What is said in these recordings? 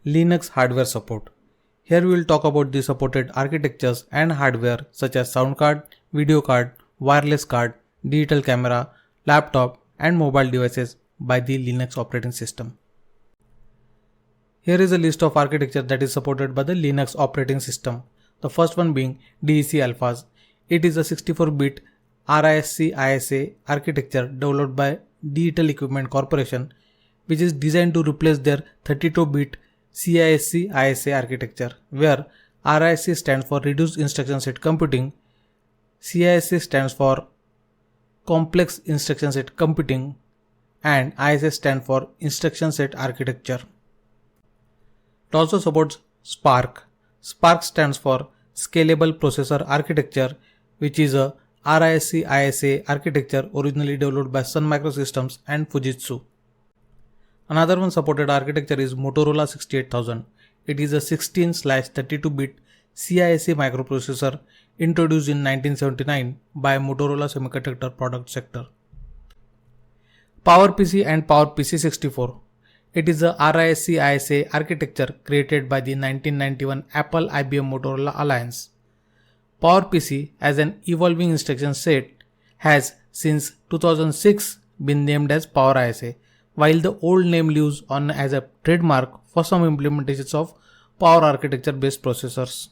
Linux hardware support. Here we will talk about the supported architectures and hardware such as sound card, video card, wireless card, digital camera, laptop and mobile devices by the Linux operating system. Here is a list of architecture that is supported by the Linux operating system. The first one being DEC Alphas. It is a 64-bit RISC ISA architecture developed by Digital Equipment Corporation, which is designed to replace their 32-bit CISC ISA architecture, where RISC stands for Reduced Instruction Set Computing, CISC stands for Complex Instruction Set Computing, and ISA stands for Instruction Set Architecture. It also supports SPARC. SPARC stands for Scalable Processor Architecture, which is a RISC ISA architecture originally developed by Sun Microsystems and Fujitsu. Another one supported architecture is Motorola 68000. It is a 16/32-bit CISC microprocessor introduced in 1979 by Motorola Semiconductor Product Sector. PowerPC and PowerPC 64. It is a RISC ISA architecture created by the 1991 Apple IBM Motorola Alliance. PowerPC, as an evolving instruction set, has since 2006 been named as PowerISA, while the old name lives on as a trademark for some implementations of Power architecture based processors.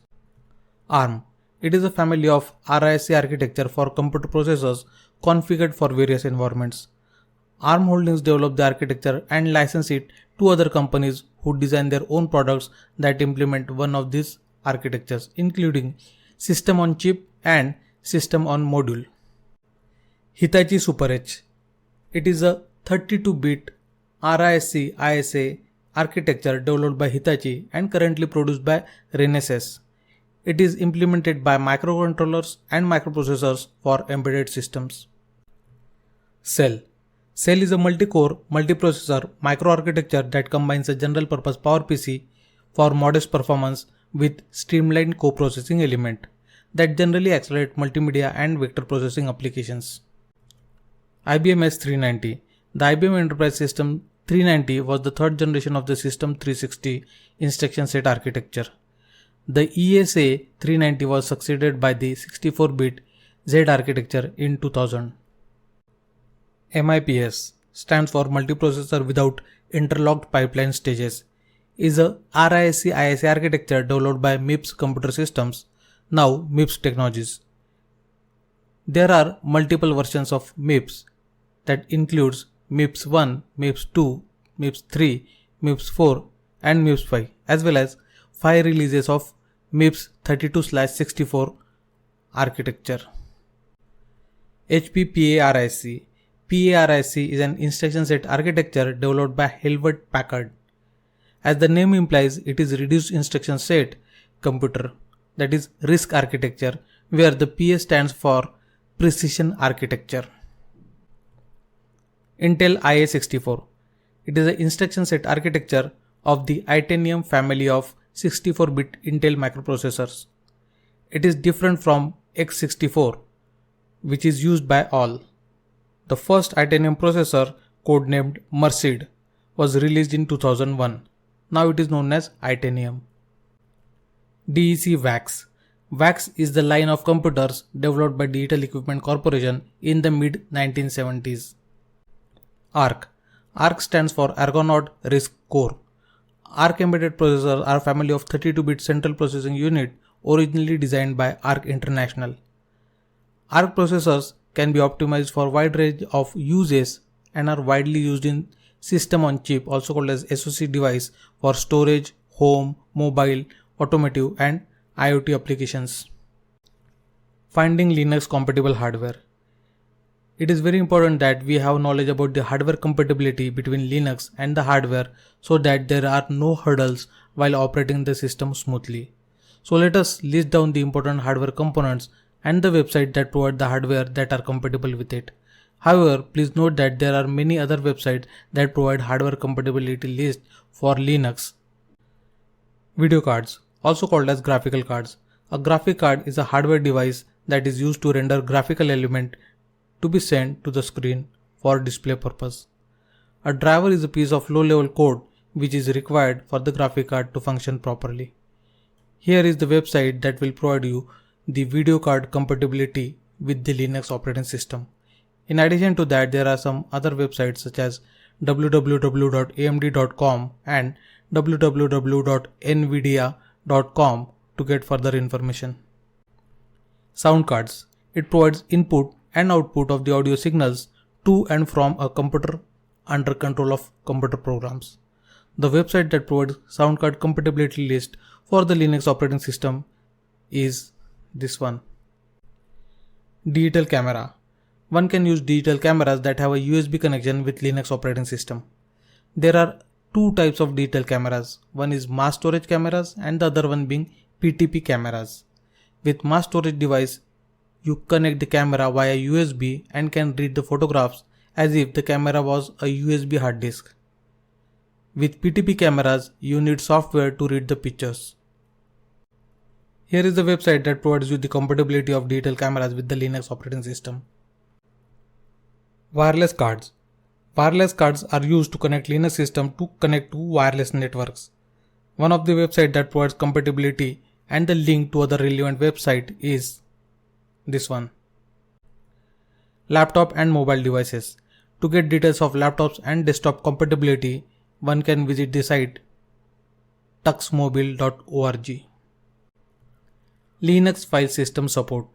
ARM. It is a family of RISC architecture for computer processors configured for various environments. ARM Holdings developed the architecture and license it to other companies who design their own products that implement one of these architectures, including System on Chip and System on Module. Hitachi SuperH. It is a 32-bit RISC ISA architecture developed by Hitachi and currently produced by Renesas. It is implemented by microcontrollers and microprocessors for embedded systems. Cell. Cell is a multi-core, multiprocessor microarchitecture that combines a general-purpose PowerPC for modest performance with streamlined co-processing element that generally accelerate multimedia and vector processing applications. IBM S390. The IBM Enterprise System 390 was the third generation of the System 360 instruction set architecture. The ESA 390 was succeeded by the 64-bit Z architecture in 2000. MIPS stands for Multiprocessor Without Interlocked Pipeline Stages, is a RISC ISA architecture developed by MIPS Computer Systems, now MIPS Technologies. There are multiple versions of MIPS that includes MIPS 1, MIPS 2, MIPS 3, MIPS 4 and MIPS 5, as well as 5 releases of MIPS 32/64 architecture. HP PARISC. PARISC is an instruction set architecture developed by Hewlett Packard. As the name implies, it is reduced instruction set computer, that is RISC architecture, where the PA stands for Precision Architecture. Intel IA64. It is an instruction set architecture of the Itanium family of 64-bit Intel microprocessors. It is different from x64, which is used by all. The first Itanium processor, codenamed Merced, was released in 2001. Now it is known as Itanium. DEC VAX. VAX is the line of computers developed by Digital Equipment Corporation in the mid-1970s. ARC. ARC stands for Argonaut RISC Core. ARC embedded processors are a family of 32-bit central processing unit originally designed by ARC International. ARC processors can be optimized for a wide range of uses and are widely used in System on Chip, also called as SoC device, for storage, home, mobile, automotive and IoT applications. Finding Linux compatible hardware. It is very important that we have knowledge about the hardware compatibility between Linux and the hardware so that there are no hurdles while operating the system smoothly. So let us list down the important hardware components and the website that provide the hardware that are compatible with it. However, please note that there are many other websites that provide hardware compatibility list for Linux. Video cards, also called as graphical cards. A graphic card is a hardware device that is used to render graphical element to be sent to the screen for display purpose. A driver is a piece of low-level code which is required for the graphic card to function properly. Here is the website that will provide you the video card compatibility with the Linux operating system. In addition to that, there are some other websites such as www.amd.com and www.nvidia.com to get further information. Sound cards. It provides input and output of the audio signals to and from a computer under control of computer programs. The website that provides sound card compatibility list for the Linux operating system is this one. Digital camera. One can use digital cameras that have a USB connection with Linux operating system. There are two types of digital cameras. One is mass storage cameras and the other one being PTP cameras. With mass storage device, you connect the camera via USB and can read the photographs as if the camera was a USB hard disk. With PTP cameras, you need software to read the pictures. Here is the website that provides you the compatibility of digital cameras with the Linux operating system. Wireless cards. Wireless cards are used to connect Linux system to connect to wireless networks. One of the websites that provides compatibility and the link to other relevant website is this one. Laptop and mobile devices. To get details of laptops and desktop compatibility, one can visit the site tuxmobile.org. Linux file system support.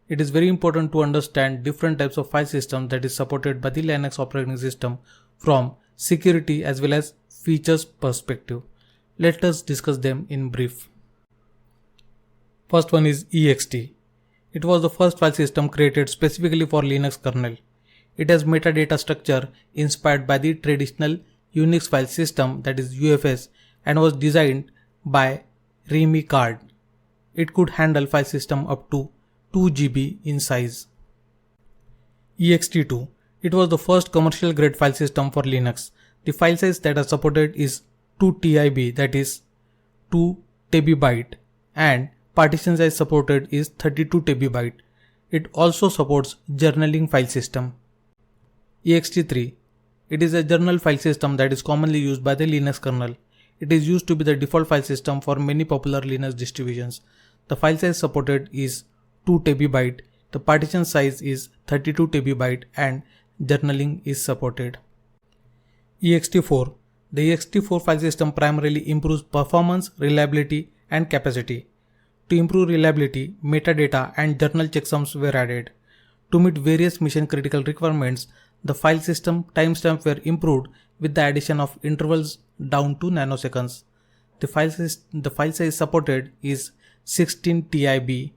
It is very important to understand different types of file systems that is supported by the Linux operating system from security as well as features perspective. Let us discuss them in brief. First one is ext. It was the first file system created specifically for Linux kernel. It has metadata structure inspired by the traditional Unix file system, that is UFS, and was designed by Remy Card. It could handle file system up to 2 GB in size. ext2. It was the first commercial grade file system for Linux. The file size that are supported is 2 TIB, that is 2 TB, and partition size supported is 32 TB. It also supports journaling file system. ext3. It is a journal file system that is commonly used by the Linux kernel. It is used to be the default file system for many popular Linux distributions. The file size supported is 2 TB, the partition size is 32 TB, and journaling is supported. ext4. The ext4 file system primarily improves performance, reliability, and capacity. To improve reliability, metadata and journal checksums were added. To meet various mission critical requirements, the file system timestamps were improved with the addition of intervals down to nanoseconds. The file size supported is 16 TIB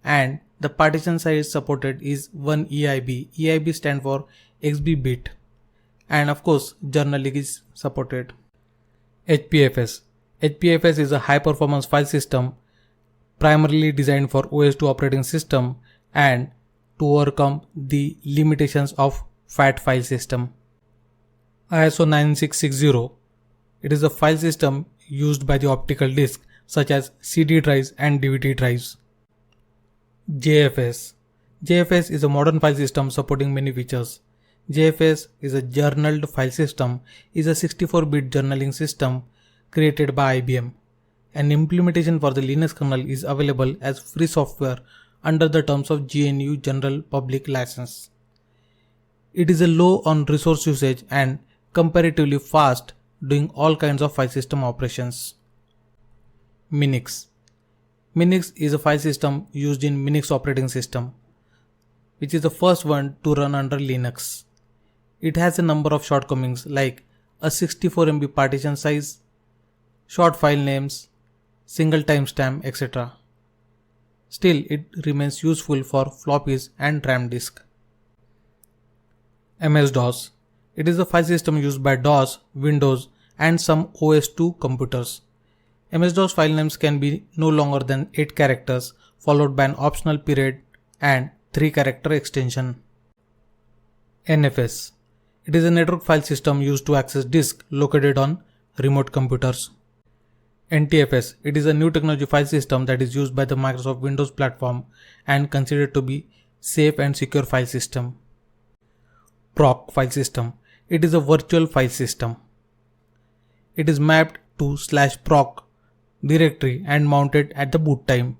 and the partition size supported is 1 EIB. EIB stands for XB bit, and of course journaling is supported. HPFS. HPFS is a high performance file system primarily designed for OS2 operating system and to overcome the limitations of FAT file system. ISO 9660. It is a file system used by the optical disk such as CD drives and DVD drives. JFS. JFS is a modern file system supporting many features. JFS is a journaled file system, is a 64-bit journaling system created by IBM. An implementation for the Linux kernel is available as free software under the terms of GNU General Public License. It is a low on resource usage and comparatively fast, doing all kinds of file system operations. Minix. Minix is a file system used in Minix operating system, which is the first one to run under Linux. It has a number of shortcomings like a 64 MB partition size, short file names, single timestamp, etc. Still, it remains useful for floppies and RAM disk. MS-DOS. It is a file system used by DOS, Windows, and some OS2 computers. MS-DOS file names can be no longer than 8 characters, followed by an optional period and 3-character extension. NFS. It is a network file system used to access disk located on remote computers. NTFS. It is a new technology file system that is used by the Microsoft Windows platform and considered to be safe and secure file system. PROC file system. It is a virtual file system. It is mapped to /proc directory and mounted at the boot time.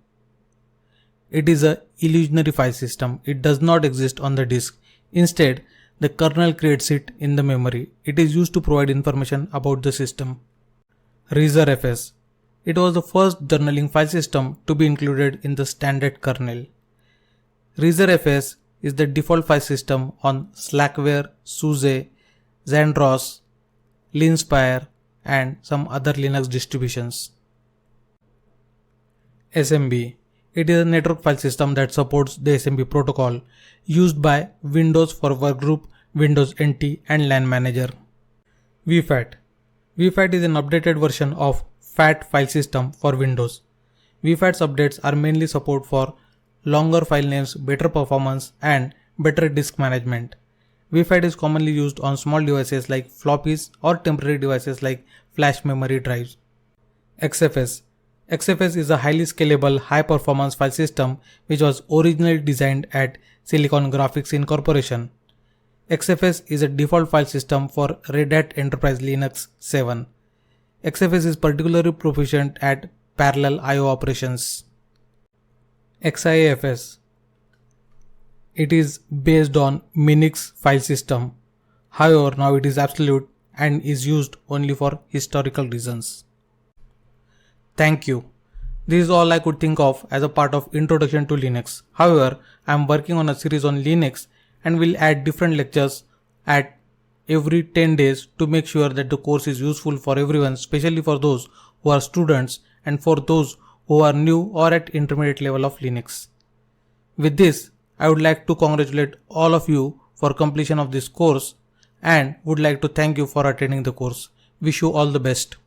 It is a illusionary file system. It does not exist on the disk. Instead, the kernel creates it in the memory. It is used to provide information about the system. ReiserFS. It was the first journaling file system to be included in the standard kernel. ReiserFS is the default file system on Slackware, SUSE, Xandros, Linspire, and some other Linux distributions. SMB. It is a network file system that supports the SMB protocol used by Windows for Workgroup, Windows NT, and LAN Manager. VFAT. VFAT is an updated version of FAT file system for Windows. VFAT's updates are mainly support for longer file names, better performance, and better disk management. VFAT is commonly used on small devices like floppies or temporary devices like flash memory drives. XFS. XFS is a highly scalable, high-performance file system which was originally designed at Silicon Graphics Incorporation. XFS is a default file system for Red Hat Enterprise Linux 7. XFS is particularly proficient at parallel I/O operations. XIAFS. It is based on Minix file system. However, now it is absolute and is used only for historical reasons. Thank you. This is all I could think of as a part of Introduction to Linux. However, I am working on a series on Linux and will add different lectures at every 10 days to make sure that the course is useful for everyone, especially for those who are students and for those who are new or at intermediate level of Linux. With this, I would like to congratulate all of you for completion of this course and would like to thank you for attending the course. Wish you all the best.